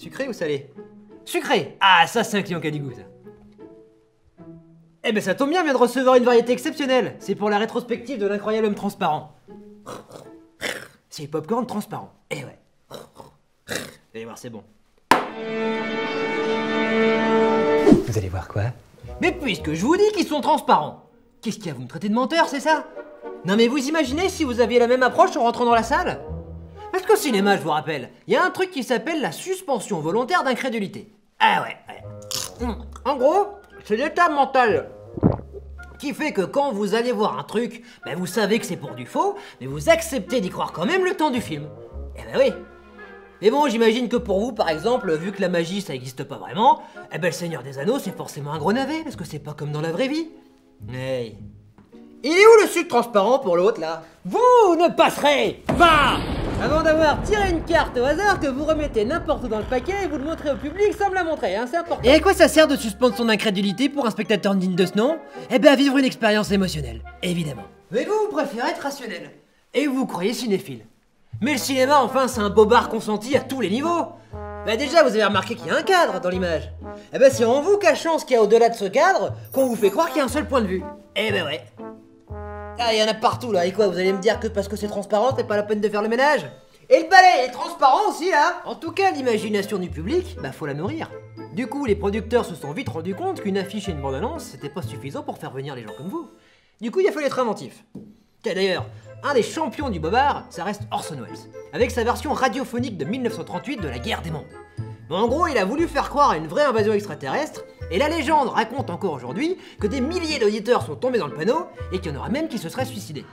Sucré ou salé? Sucré! Ah, ça c'est un client qui a du goût, ça. Eh ben ça tombe bien, on vient de recevoir une variété exceptionnelle. C'est pour la rétrospective de l'incroyable homme transparent. C'est popcorn transparent. Eh ouais. Vous allez voir, c'est bon. Vous allez voir quoi? Mais puisque je vous dis qu'ils sont transparents, qu'est-ce qu'il y a, vous me traitez de menteur, c'est ça? Non mais vous imaginez si vous aviez la même approche en rentrant dans la salle? Parce qu'au cinéma, je vous rappelle, il y a un truc qui s'appelle la suspension volontaire d'incrédulité. Ah ouais. En gros, c'est l'état mental qui fait que quand vous allez voir un truc, ben vous savez que c'est pour du faux, mais vous acceptez d'y croire quand même le temps du film. Eh ben oui. Mais bon, j'imagine que pour vous, par exemple, vu que la magie ça n'existe pas vraiment, eh ben le Seigneur des Anneaux c'est forcément un gros navet, parce que c'est pas comme dans la vraie vie. Hey. Il est où le sucre transparent pour l'autre là? Vous ne passerez pas avant d'avoir tiré une carte au hasard que vous remettez n'importe où dans le paquet et vous le montrez au public sans me la montrer, hein, c'est important. Et à quoi ça sert de suspendre son incrédulité pour un spectateur digne de ce nom? Eh ben à vivre une expérience émotionnelle, évidemment. Mais vous préférez être rationnel. Et vous croyez cinéphile. Mais le cinéma, enfin, c'est un bobard consenti à tous les niveaux. Bah déjà, vous avez remarqué qu'il y a un cadre dans l'image. Eh ben c'est en vous cachant ce qu'il y a au-delà de ce cadre qu'on vous fait croire qu'il y a un seul point de vue. Eh ben ouais. Ah, il y en a partout là, et quoi, vous allez me dire que parce que c'est transparent, c'est pas la peine de faire le ménage? Et le balai est transparent aussi là. En tout cas, l'imagination du public, bah faut la nourrir. Du coup, les producteurs se sont vite rendus compte qu'une affiche et une bande-annonce, c'était pas suffisant pour faire venir les gens comme vous. Du coup, il a fallu être inventif. D'ailleurs, un des champions du bobard, ça reste Orson Welles, avec sa version radiophonique de 1938 de La Guerre des Mondes. Mais en gros, il a voulu faire croire à une vraie invasion extraterrestre, et la légende raconte encore aujourd'hui que des milliers d'auditeurs sont tombés dans le panneau, et qu'il y en aura même qui se seraient suicidés.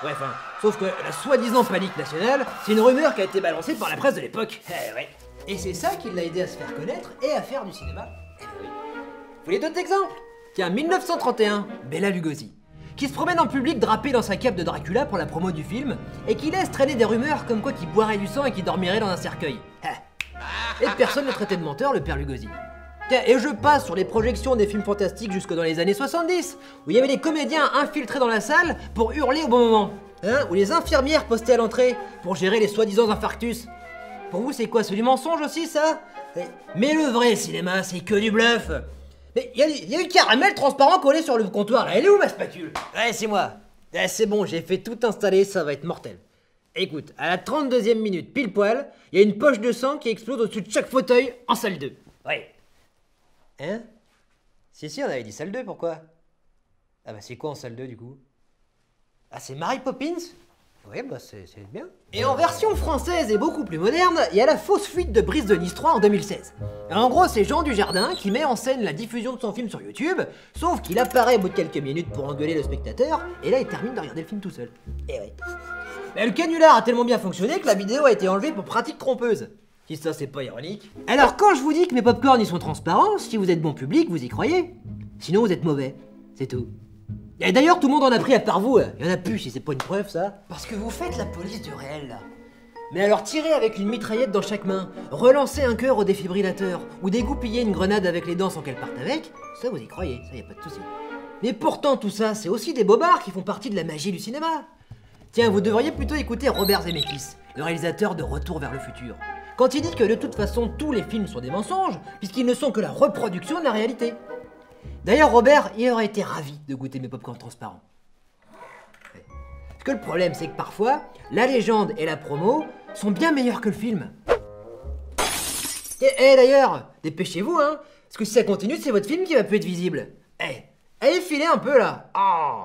Ouais, enfin, sauf que la soi-disant panique nationale, c'est une rumeur qui a été balancée par la presse de l'époque. Eh ouais. Et c'est ça qui l'a aidé à se faire connaître et à faire du cinéma. Eh oui. Vous voulez d'autres exemples? Tiens, 1931, Bela Lugosi, qui se promène en public drapé dans sa cape de Dracula pour la promo du film, et qui laisse traîner des rumeurs comme quoi qu'il boirait du sang et qu'il dormirait dans un cercueil. Et personne ne traitait de menteur, le père Lugosi. Tiens, et je passe sur les projections des films fantastiques jusque dans les années 70, où il y avait des comédiens infiltrés dans la salle pour hurler au bon moment. Hein, ou les infirmières postées à l'entrée pour gérer les soi-disant infarctus. Pour vous, c'est quoi, c'est du mensonge aussi, ça? Mais le vrai cinéma, c'est que du bluff. Mais il y a du caramel transparent collé sur le comptoir, là. Elle est où, ma spatule? Ouais, c'est moi. C'est bon, j'ai fait tout installer, ça va être mortel. Écoute, à la 32e minute, pile poil, il y a une poche de sang qui explose au-dessus de chaque fauteuil en salle 2. Ouais. Hein? Si, on avait dit salle 2, pourquoi? Ah bah c'est quoi en salle 2 du coup? Ah c'est Mary Poppins? Ouais bah c'est bien. Et en version française et beaucoup plus moderne, il y a la fausse fuite de Brise de Nice 3 en 2016. Et en gros c'est Jean Dujardin qui met en scène la diffusion de son film sur YouTube, sauf qu'il apparaît au bout de quelques minutes pour engueuler le spectateur, et là il termine de regarder le film tout seul. Et ouais. Mais le canular a tellement bien fonctionné que la vidéo a été enlevée pour pratique trompeuse. Si ça c'est pas ironique. Alors quand je vous dis que mes popcorns ils sont transparents, si vous êtes bon public, vous y croyez. Sinon vous êtes mauvais, c'est tout. Et d'ailleurs tout le monde en a pris à part vous, il y en a plus si c'est pas une preuve ça. Parce que vous faites la police du réel là. Mais alors tirez avec une mitraillette dans chaque main, relancer un cœur au défibrillateur, ou dégoupiller une grenade avec les dents sans qu'elle parte avec, ça vous y croyez, ça y a pas de souci. Mais pourtant tout ça c'est aussi des bobards qui font partie de la magie du cinéma. Tiens, vous devriez plutôt écouter Robert Zemeckis, le réalisateur de Retour vers le futur, quand il dit que de toute façon tous les films sont des mensonges, puisqu'ils ne sont que la reproduction de la réalité. D'ailleurs Robert, il aurait été ravi de goûter mes popcorns transparents. Parce que le problème c'est que parfois, la légende et la promo sont bien meilleurs que le film. Et d'ailleurs, dépêchez-vous hein, parce que si ça continue c'est votre film qui va plus être visible. Allez, filez un peu là. Oh.